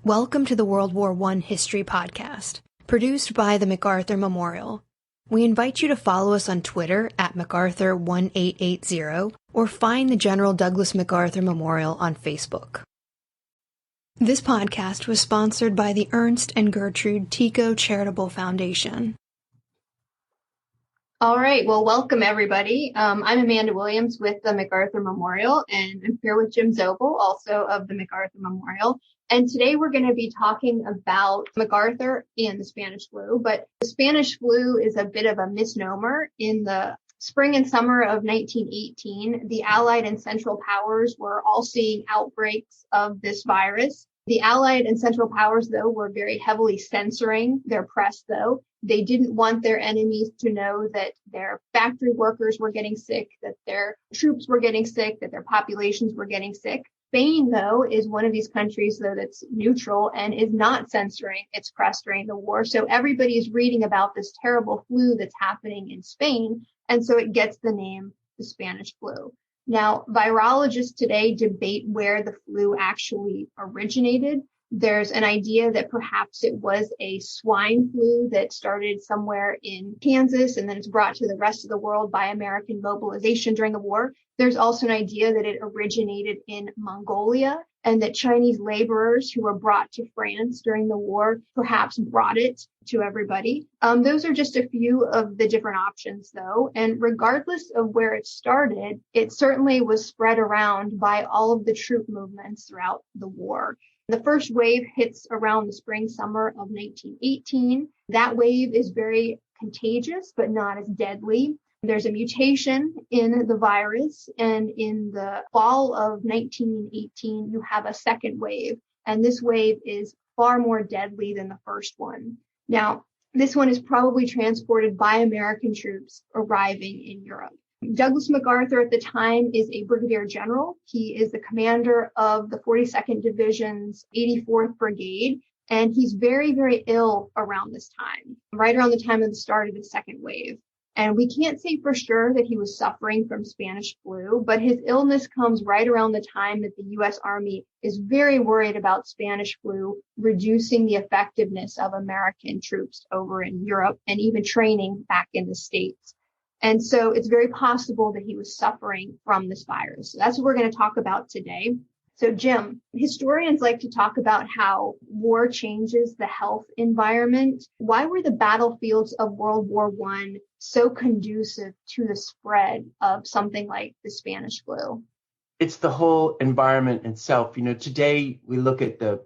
Welcome to the World War I History Podcast, produced by the MacArthur Memorial. We invite you to follow us on Twitter at MacArthur1880 or find the General Douglas MacArthur Memorial on Facebook. This podcast was sponsored by the Ernst and Gertrude Tico Charitable Foundation. All right. Well, welcome everybody. I'm Amanda Williams with the MacArthur Memorial, and I'm here with Jim Zobel, also of the MacArthur Memorial. And today we're going to be talking about MacArthur and the Spanish flu. But the Spanish flu is a bit of a misnomer. In the spring and summer of 1918, the Allied and Central Powers were all seeing outbreaks of this virus. The Allied and Central Powers, though, were very heavily censoring their press, though. They didn't want their enemies to know that their factory workers were getting sick, that their troops were getting sick, that their populations were getting sick. Spain, though, is one of these countries, though, that's neutral and is not censoring its press during the war. So everybody is reading about this terrible flu that's happening in Spain. And so it gets the name the Spanish flu. Now, virologists today debate where the flu actually originated. There's an idea that perhaps it was a swine flu that started somewhere in Kansas and then it's brought to the rest of the world by American mobilization during the war. There's also an idea that it originated in Mongolia and that Chinese laborers who were brought to France during the war perhaps brought it to everybody. Those are just a few of the different options, though. And regardless of where it started, it certainly was spread around by all of the troop movements throughout the war. The first wave hits around the spring, summer of 1918. That wave is very contagious, but not as deadly. There's a mutation in the virus, and in the fall of 1918, you have a second wave, and this wave is far more deadly than the first one. Now, this one is probably transported by American troops arriving in Europe. Douglas MacArthur at the time is a brigadier general. He is the commander of the 42nd Division's 84th Brigade, and he's very, very ill around this time, right around the time of the start of the second wave. And we can't say for sure that he was suffering from Spanish flu, but his illness comes right around the time that the U.S. Army is very worried about Spanish flu, reducing the effectiveness of American troops over in Europe and even training back in the States. And so it's very possible that he was suffering from this virus. So that's what we're going to talk about today. So Jim, historians like to talk about how war changes the health environment. Why were the battlefields of World War I so conducive to the spread of something like the Spanish flu? It's the whole environment itself. Today we look at the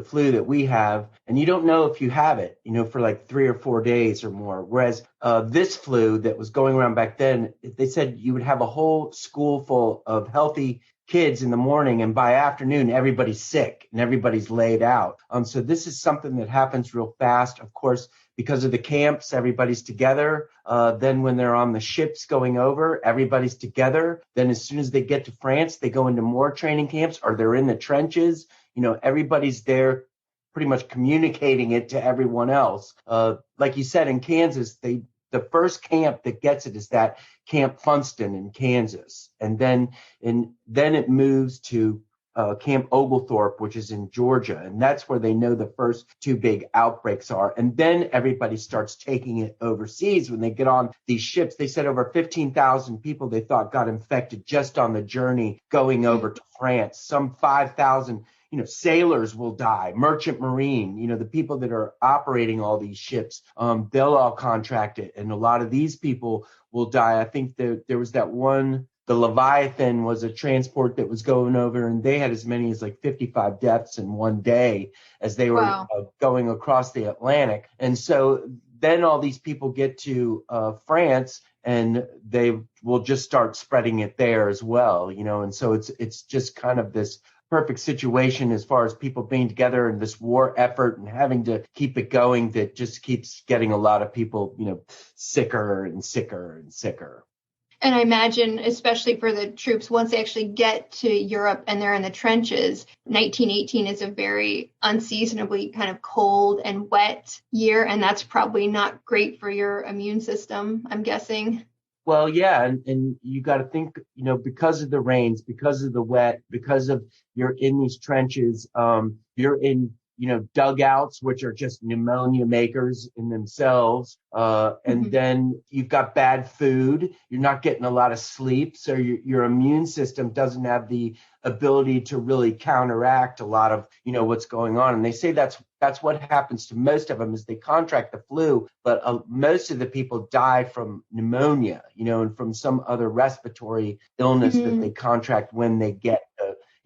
flu that we have, and you don't know if you have it, for like 3 or 4 days or more. Whereas this flu that was going around back then, they said you would have a whole school full of healthy kids in the morning, and by afternoon, everybody's sick and everybody's laid out. So this is something that happens real fast. Of course, because of the camps, everybody's together. Then when they're on the ships going over, everybody's together. Then as soon as they get to France, they go into more training camps, or they're in the trenches. Everybody's there pretty much communicating it to everyone else. Like you said, in Kansas, the first camp that gets it is that Camp Funston in Kansas. And then it moves to Camp Oglethorpe, which is in Georgia. And that's where they know the first two big outbreaks are. And then everybody starts taking it overseas when they get on these ships. They said over 15,000 people they thought got infected just on the journey going over to France. Some 5,000 sailors will die, merchant marine, the people that are operating all these ships, they'll all contract it. And a lot of these people will die. I think there was that one, the Leviathan was a transport that was going over, and they had as many as like 55 deaths in one day as they were going across the Atlantic. And so then all these people get to France, and they will just start spreading it there as well, and so it's just kind of this perfect situation as far as people being together in this war effort and having to keep it going that just keeps getting a lot of people, sicker and sicker and sicker. And I imagine, especially for the troops, once they actually get to Europe and they're in the trenches, 1918 is a very unseasonably kind of cold and wet year. And that's probably not great for your immune system, I'm guessing. Well, yeah, and you got to think, because of the rains, because of the wet, because of you're in these trenches, you're in dugouts, which are just pneumonia makers in themselves. And then you've got bad food. You're not getting a lot of sleep. So your immune system doesn't have the ability to really counteract a lot of, what's going on. And they say that's what happens to most of them is they contract the flu, but most of the people die from pneumonia, and from some other respiratory illness that they contract when they get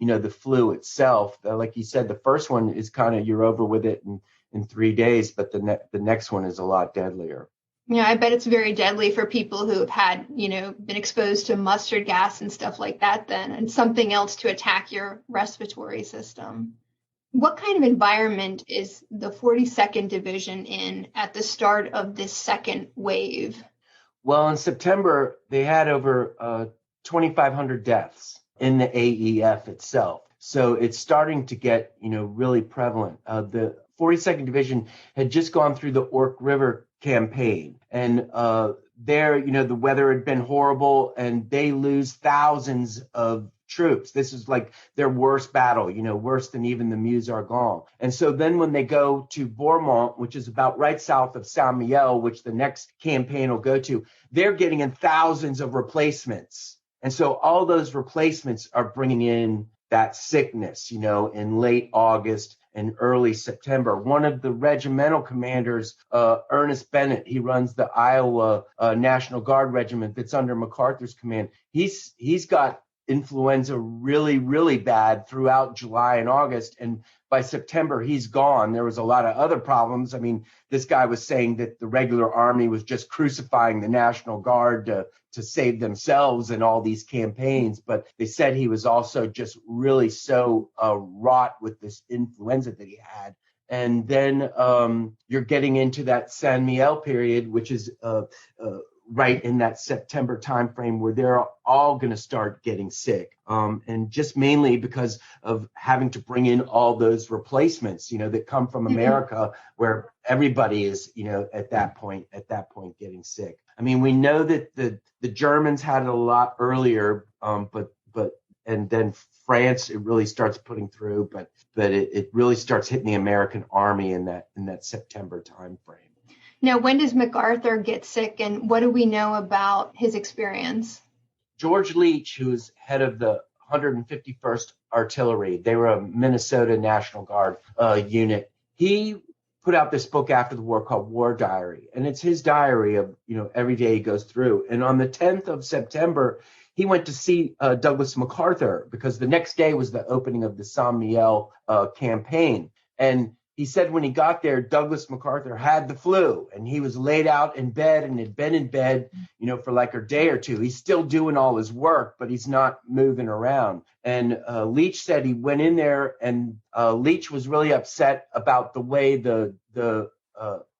the flu itself. Like you said, the first one is kind of you're over with it in 3 days, but the next one is a lot deadlier. Yeah, I bet it's very deadly for people who have had, been exposed to mustard gas and stuff like that then, and something else to attack your respiratory system. What kind of environment is the 42nd Division in at the start of this second wave? Well, in September, they had over 2,500 deaths in the AEF itself. So it's starting to get, really prevalent. The 42nd Division had just gone through the Ork River campaign. And there, the weather had been horrible and they lose thousands of troops. This is like their worst battle, worse than even the Meuse-Argonne. And so then when they go to Bourmont, which is about right south of Saint-Mihiel, which the next campaign will go to, they're getting in thousands of replacements. And so all those replacements are bringing in that sickness, in late August and early September. One of the regimental commanders, Ernest Bennett, he runs the Iowa National Guard Regiment that's under MacArthur's command. He's got influenza really, really bad throughout July and August. And by September, he's gone. There was a lot of other problems. I mean, this guy was saying that the regular army was just crucifying the National Guard to save themselves in all these campaigns. But they said he was also just really so wrought with this influenza that he had. And then you're getting into that San Miguel period, which is right in that September timeframe where they're all going to start getting sick. And just mainly because of having to bring in all those replacements, that come from America, where everybody is, at that point getting sick. I mean, we know that the Germans had it a lot earlier, and then France, it really starts putting through, but it really starts hitting the American army in that September timeframe. Now, when does MacArthur get sick, and what do we know about his experience? George Leach, who is head of the 151st Artillery, they were a Minnesota National Guard unit. He put out this book after the war called War Diary, and it's his diary of, every day he goes through. And on the 10th of September, he went to see Douglas MacArthur because the next day was the opening of the Saint-Mihiel campaign. And he said when he got there, Douglas MacArthur had the flu and he was laid out in bed and had been in bed, for like a day or two. He's still doing all his work, but he's not moving around. And Leach said he went in there and Leach was really upset about the way the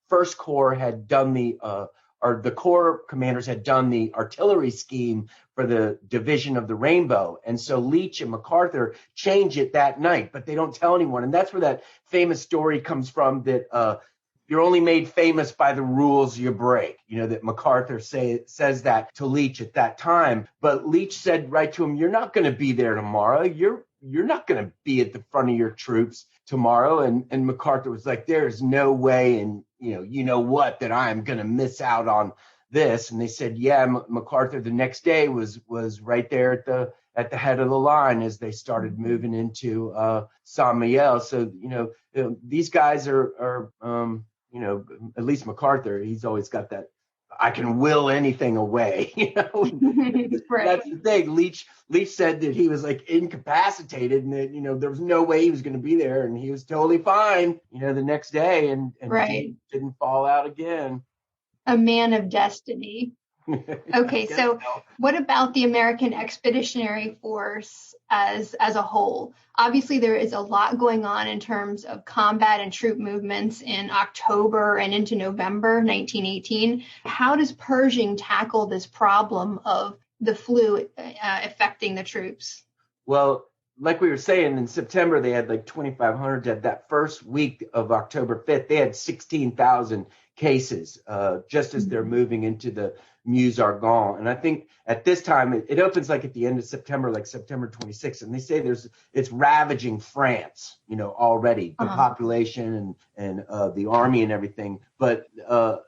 First Corps had done the Corps commanders had done the artillery scheme for the Division of the Rainbow. And so Leach and MacArthur change it that night, but they don't tell anyone. And that's where that famous story comes from that you're only made famous by the rules you break, that MacArthur says that to Leach at that time. But Leach said right to him, you're not going to be there tomorrow. You're not going to be at the front of your troops tomorrow. And MacArthur was like, there's no way. And what, that I'm going to miss out on this. And they said, yeah, MacArthur the next day was right there at the head of the line as they started moving into Saint-Mihiel. So, these guys are at least MacArthur, he's always got that, I can will anything away, Right. That's the thing. Leach said that he was like incapacitated and that, there was no way he was going to be there. And he was totally fine, the next day and right. didn't fall out again. A man of destiny. Okay, so what about the American Expeditionary Force as a whole? Obviously, there is a lot going on in terms of combat and troop movements in October and into November 1918. How does Pershing tackle this problem of the flu affecting the troops? Well, like we were saying, in September, they had like 2,500. That first week of October 5th, they had 16,000 cases just as they're moving into the Meuse-Argonne. And I think at this time, it opens like at the end of September, like September 26th. And they say it's ravaging France, already, the population and the army and everything. But the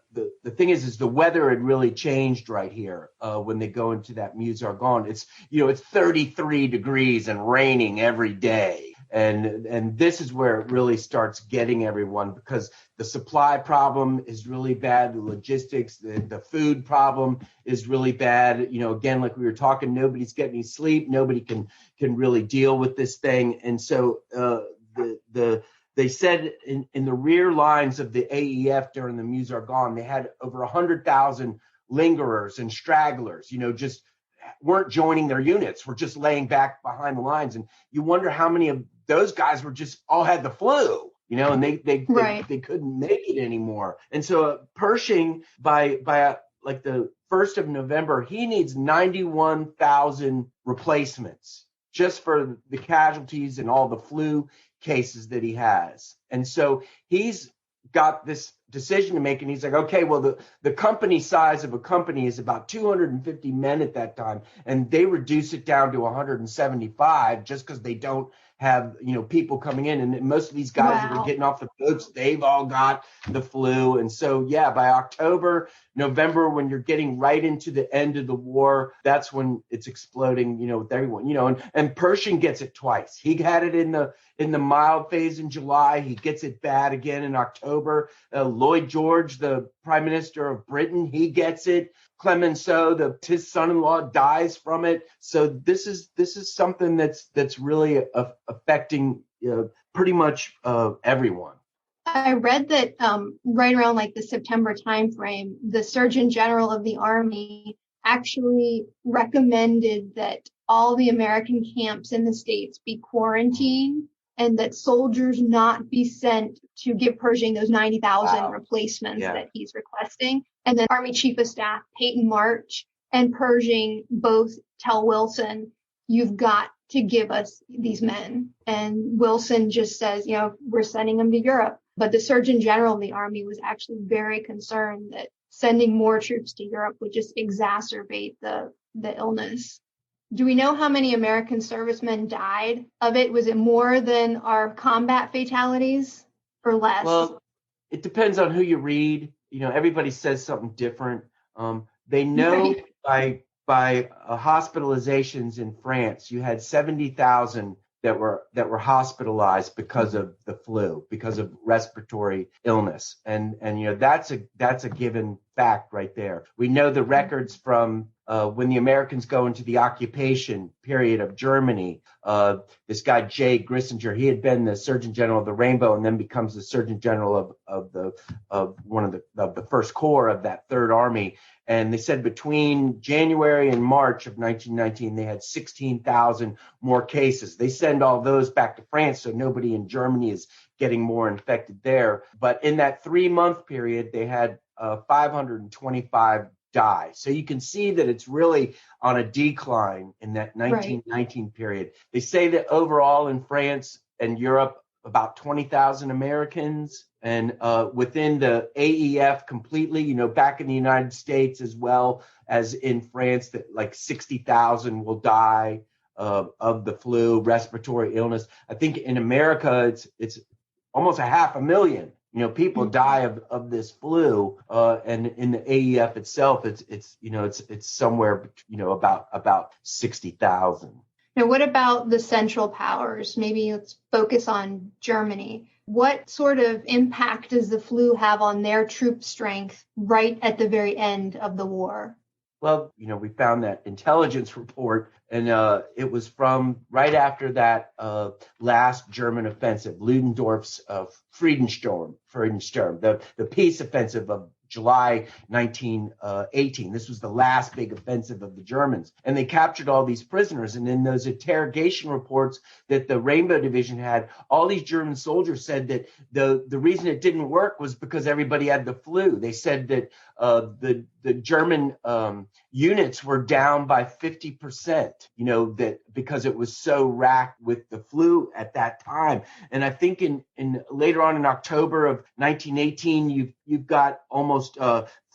thing is the weather had really changed right here when they go into that Meuse-Argonne. It's 33 degrees and raining every day. And this is where it really starts getting everyone, because the supply problem is really bad. The logistics, the food problem is really bad. Again, like we were talking, nobody's getting any sleep. Nobody can really deal with this thing. And so they said in the rear lines of the AEF during the Meuse-Argonne, they had over 100,000 lingerers and stragglers, just weren't joining their units, were just laying back behind the lines. And you wonder how many of those guys were just all had the flu, and they couldn't make it anymore. And so Pershing, by like the 1st of November, he needs 91,000 replacements just for the casualties and all the flu cases that he has. And so he's got this decision to make, and he's like, okay, well, the company size of a company is about 250 men at that time, and they reduce it down to 175 just because they don't have people coming in. And most of these guys that are getting off the boats, they've all got the flu. And so by October, November, when you're getting right into the end of the war, that's when it's exploding, with everyone, and Pershing gets it twice. He had it in the mild phase in July. He gets it bad again in October. Lloyd George, the Prime Minister of Britain, he gets it. Clemenceau, his son-in-law, dies from it. So this is something that's really affecting pretty much everyone. I read that right around like the September timeframe, the Surgeon General of the Army actually recommended that all the American camps in the States be quarantined and that soldiers not be sent to give Pershing those 90,000 replacements that he's requesting. And then Army Chief of Staff Peyton March and Pershing both tell Wilson, you've got to give us these men. And Wilson just says, we're sending them to Europe. But the Surgeon General of the Army was actually very concerned that sending more troops to Europe would just exacerbate the illness. Do we know how many American servicemen died of it? Was it more than our combat fatalities or less? Well, it depends on who you read. Everybody says something different. They know by hospitalizations in France, you had 70,000 that were hospitalized because of the flu, because of respiratory illness, and that's a given fact right there. We know the records from when the Americans go into the occupation period of Germany. This guy Jay Grissinger, he had been the Surgeon General of the Rainbow and then becomes the Surgeon General of one of the First Corps of that Third Army. And they said between January and March of 1919, they had 16,000 more cases. They send all those back to France, so nobody in Germany is getting more infected there. But in that 3-month period, they had 525 die. So you can see that it's really on a decline in that 1919 period. They say that overall in France and Europe, about 20,000 Americans, and within the AEF completely, back in the United States as well as in France, that like 60,000 will die of the flu, respiratory illness. I think in America, it's almost 500,000. People die of this flu, and in the AEF itself, it's somewhere, about 60,000. Now, what about the Central Powers? Maybe let's focus on Germany. What sort of impact does the flu have on their troop strength right at the very end of the war? Well, we found that intelligence report, and it was from right after that last German offensive, Ludendorff's Friedensturm, the peace offensive of July 1918. This was the last big offensive of the Germans. And they captured all these prisoners. And in those interrogation reports that the Rainbow Division had, all these German soldiers said that the reason it didn't work was because everybody had the flu. They said that the German units were down by 50%, that because it was so racked with the flu at that time. And I think in later on in October of 1918, you've got almost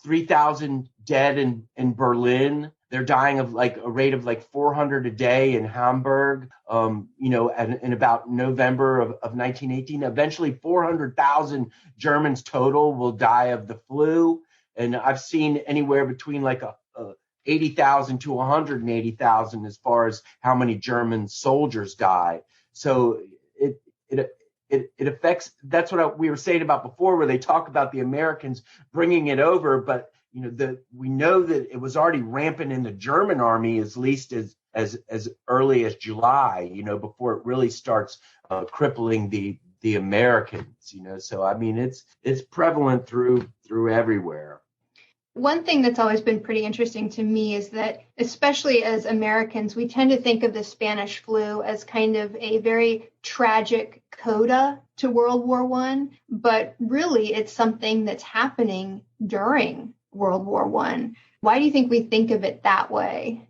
3,000 dead in Berlin. They're dying of like a rate of like 400 a day in Hamburg, and in about November of 1918. Eventually 400,000 Germans total will die of the flu. And I've seen anywhere between like 80,000 to 180,000 as far as how many German soldiers die. So it affects, that's what we were saying about before, where they talk about the Americans bringing it over, but we know that it was already rampant in the German army as least as early as July, before it really starts crippling the Americans, So I mean, it's prevalent through everywhere. One thing that's always been pretty interesting to me is that, especially as Americans, we tend to think of the Spanish flu as kind of a very tragic coda to World War I, but really it's something that's happening during World War I. Why do you think we think of it that way?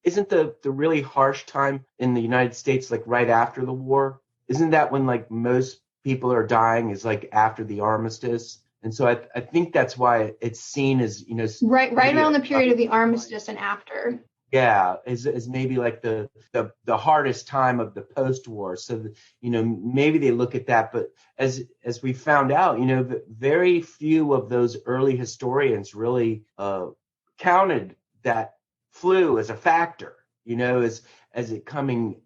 Isn't the really harsh time in the United States like right after the war? Isn't that when like most people are dying, is like after the armistice? And so I think that's why it's seen as, right around the period of the armistice and after. Yeah, is maybe like the hardest time of the post-war. So, maybe they look at that. But as we found out, very few of those early historians really counted that flu as a factor, as it coming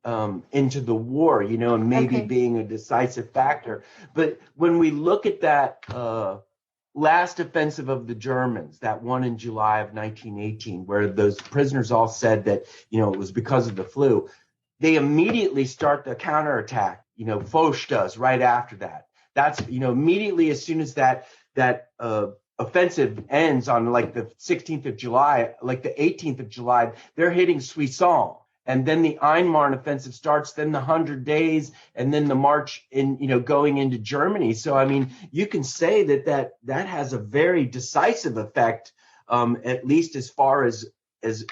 into the war, and maybe being a decisive factor. But when we look at that last offensive of the Germans, that one in July of 1918, where those prisoners all said that, it was because of the flu, they immediately start the counterattack. Foch does right after that. That's, immediately as soon as that offensive ends on like the 16th of July, like the 18th of July, they're hitting Soissons. And then the Einmarn offensive starts, then the 100 days, and then the march in, going into Germany. So, I mean, you can say that has a very decisive effect, at least as far as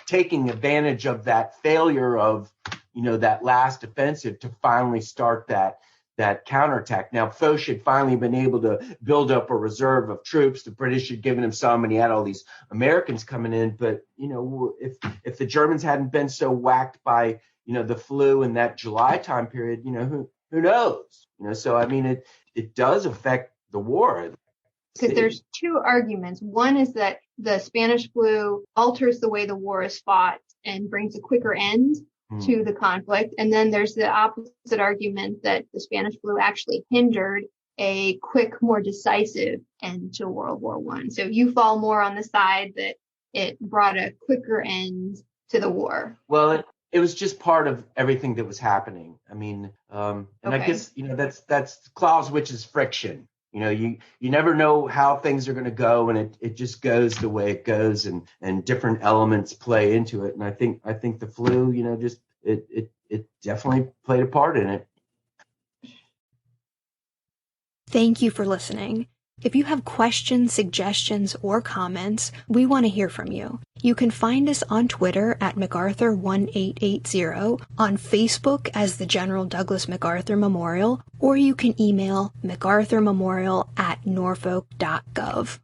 taking advantage of that failure of, that last offensive to finally start that counterattack. Now, Foch had finally been able to build up a reserve of troops. The British had given him some, and he had all these Americans coming in. But, if the Germans hadn't been so whacked by, the flu in that July time period, who knows? So, I mean, it does affect the war. Because there's two arguments. One is that the Spanish flu alters the way the war is fought and brings a quicker end to the conflict. And then there's the opposite argument that the Spanish flu actually hindered a quick, more decisive end to World War I. So you fall more on the side that it brought a quicker end to the war. Well, it was just part of everything that was happening. I mean, and I guess, that's Clausewitz friction. You never know how things are going to go, and it just goes the way it goes, and different elements play into it. And I think the flu, just it definitely played a part in it. Thank you for listening. If you have questions, suggestions, or comments, we want to hear from you. You can find us on Twitter at MacArthur1880, on Facebook as the General Douglas MacArthur Memorial, or you can email MacArthurMemorial@norfolk.gov.